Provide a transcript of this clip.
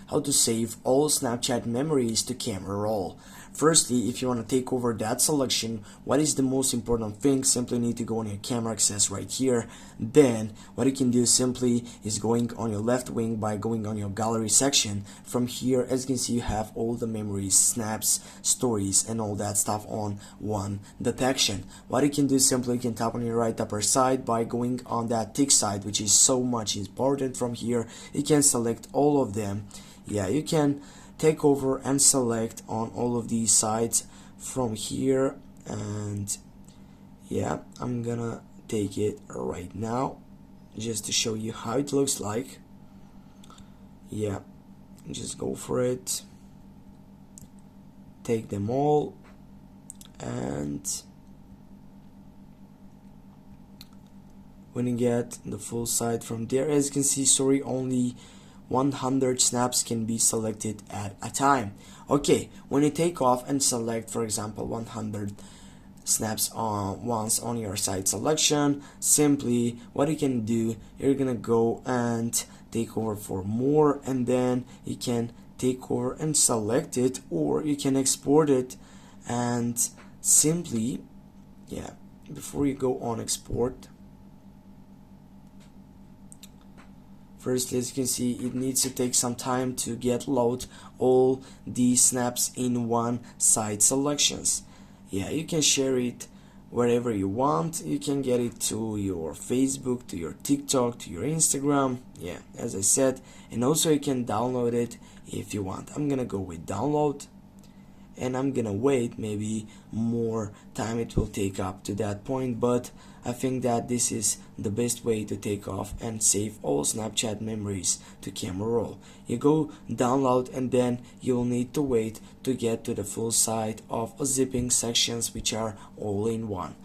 how to save all Snapchat memories to camera roll. Firstly, if you want to take over that selection, what is the most important thing? Simply need to go on your camera access right here. Then what you can do simply is going on your left wing by going on your gallery section. From here, as you can see, you have all the memories, snaps, stories, and all that stuff on one detection. What you can do simply, you can tap on your right upper side by going on that tick side, which is so much important. From here you can select all of them. Yeah, you can take over and select on all of these sides from here, and yeah, I'm gonna take it right now just to show you how it looks like. Yeah, just go for it, take them all, and when you get the full side from there, as you can see, sorry, only 100 snaps can be selected at a time. Okay, when you take off and select, for example, 100 snaps once on your side selection, simply what you can do, you're gonna go and take over for more, and then you can take over and select it, or you can export it. And simply, yeah, before you go on export, first, as you can see, it needs to take some time to get load all these snaps in one side selections. Yeah, you can share it wherever you want. You can get it to your Facebook, to your TikTok, to your Instagram. Yeah, as I said, and also you can download it if you want. I'm gonna go with download, and I'm gonna wait maybe more time it will take up to that point, but I think that this is the best way to take off and save all Snapchat memories to camera roll. You go download, and then you'll need to wait to get to the full side of zipping sections, which are all in one.